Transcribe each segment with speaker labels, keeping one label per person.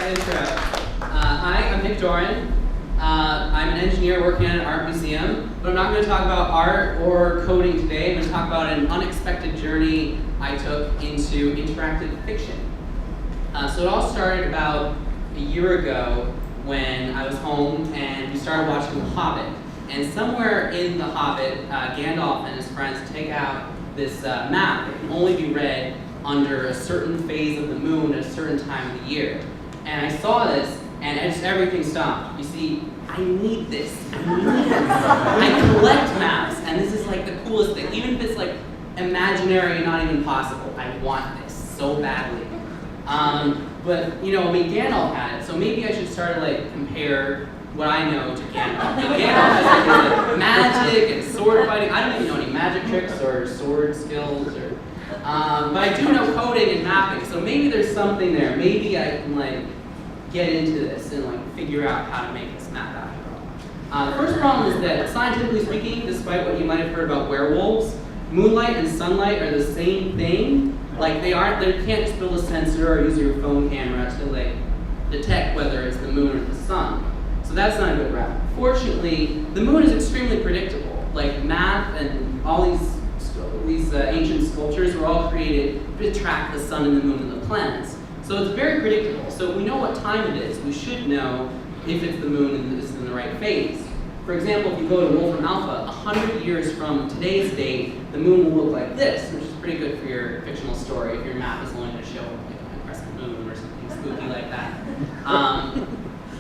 Speaker 1: that intro. Hi, I'm Doiron. I'm an engineer working at an art museum, but I'm not going to talk about art or coding today. I'm going to talk about an unexpected journey I took into interactive fiction. So it all started about a year ago when I was home and we started watching The Hobbit. And somewhere in The Hobbit, Gandalf and his friends take out this map that can only be read under a certain phase of the moon at a certain time of the year. And I saw this, and everything stopped. You see, I need this. I collect maps, and this is like the coolest thing. Even if it's like imaginary and not even possible, I want this so badly. But you know, I mean, Gandalf had it, so maybe I should start to like compare what I know to Gandalf. Like, Gandalf has like magic and sword fighting. I don't even know any magic tricks or sword skills, or but I do know coding and mapping. So maybe there's something there. Maybe I can like get into this and like figure out how to make this map after all. The first problem is that scientifically speaking, despite what you might have heard about werewolves, moonlight and sunlight are the same thing. Like they can't just build a sensor or use your phone camera to like detect whether it's the moon or the sun. So that's not a good route. Fortunately, the moon is extremely predictable. Like math and all these ancient sculptures were all created to track the sun and the moon and the planets. So it's very predictable. So if we know what time it is, we should know if it's the moon and it's in the right phase. For example, if you go to Wolfram Alpha, 100 years from today's date, the moon will look like this, which is pretty good for your fictional story if your map is only going to show like a crescent moon or something spooky like that.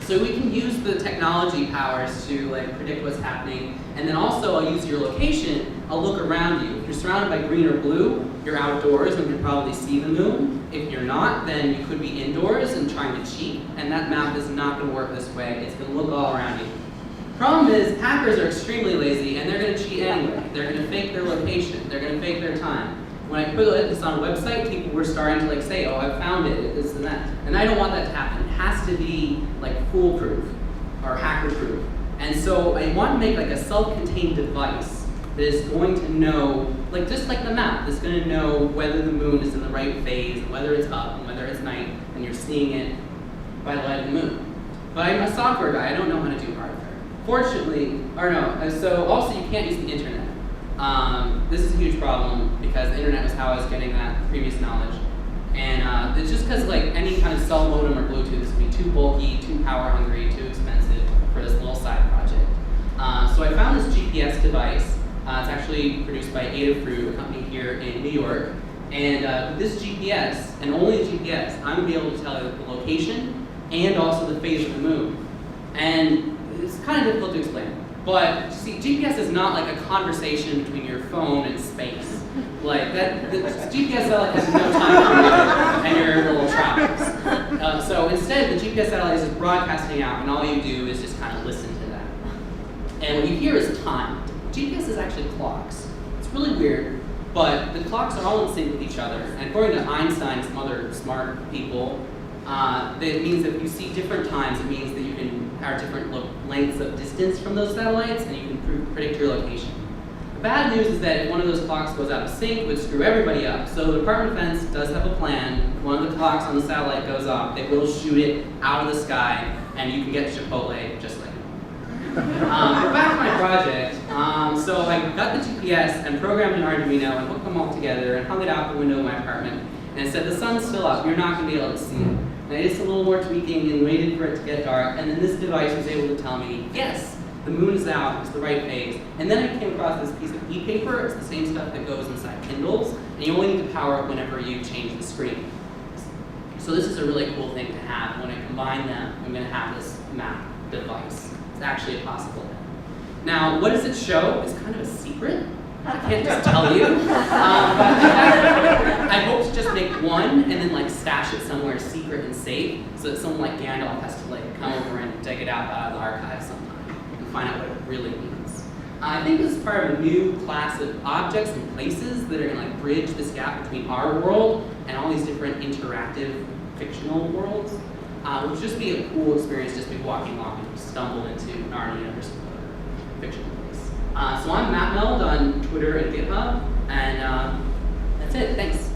Speaker 1: So we can use the technology powers to like predict what's happening, and then also I'll use your location. I'll look around you. If you're surrounded by green or blue, you're outdoors and you can probably see the moon. If you're not, then you could be indoors and trying to cheat, and that map is not going to work this way. It's going to look all around you. Problem is, hackers are extremely lazy, and they're going to cheat anyway. They're going to fake their location. They're going to fake their time. When I put this on a website, people were starting to like say, "Oh, I found it, this and that," and I don't want that to happen. It has to be like foolproof or hacker-proof. And so I want to make like a self-contained device that is going to know, like just like the map, that's going to know whether the moon is in the right phase, whether it's up and whether it's night, and you're seeing it by the light of the moon. But I'm a software guy. I don't know how to do hardware. Fortunately, or no. So also you can't use the internet. This is a huge problem because the internet was how I was getting that previous knowledge. And it's just because like any kind of cell modem or Bluetooth is going to be too bulky, too power hungry, too expensive for this little side project. So I found this GPS device. It's actually produced by Adafruit, a company here in New York. And with this GPS, and only the GPS, I'm going to be able to tell you the location and also the phase of the moon. And it's kind of difficult to explain. But see, GPS is not like a conversation between your phone and space. Like that, the GPS satellite has no time for you and your little travels. So instead, the GPS satellite is just broadcasting out, and all you do is just kind of listen to that. And what you hear is time. GPS is actually clocks. It's really weird, but the clocks are all in sync with each other. And according to Einstein and some other smart people, that means that if you see different times, it means that you can have different lengths of distance from those satellites, and you can predict your location. The bad news is that if one of those clocks goes out of sync, it would screw everybody up. So the Department of Defense does have a plan. If one of the clocks on the satellite goes off, they will shoot it out of the sky, and you can get Chipotle just like it. Back to my project. So I got the GPS and programmed an Arduino and hooked them all together and hung it out the window of my apartment. And it said, the sun's still up, you're not going to be able to see it. And I did some little more tweaking and waited for it to get dark, and then this device was able to tell me, yes, the moon is out, it's the right phase. And then I came across this piece of e-paper. It's the same stuff that goes inside Kindles, and you only need to power it whenever you change the screen. So this is a really cool thing to have. When I combine them, I'm going to have this map device. It's actually possible. Now, what does it show? It's kind of a secret. I can't just tell you. But I hope to just make one and then like stash it somewhere secret and safe, so that someone like Gandalf has to like come over and dig it out of the archive sometime and find out what it really means. I think this is part of a new class of objects and places that are going to like bridge this gap between our world and all these different interactive fictional worlds. It would just be a cool experience just be walking along and stumble into Narnia or some other fictional place. So I'm Matt Meld on Twitter and GitHub, and that's it. Thanks.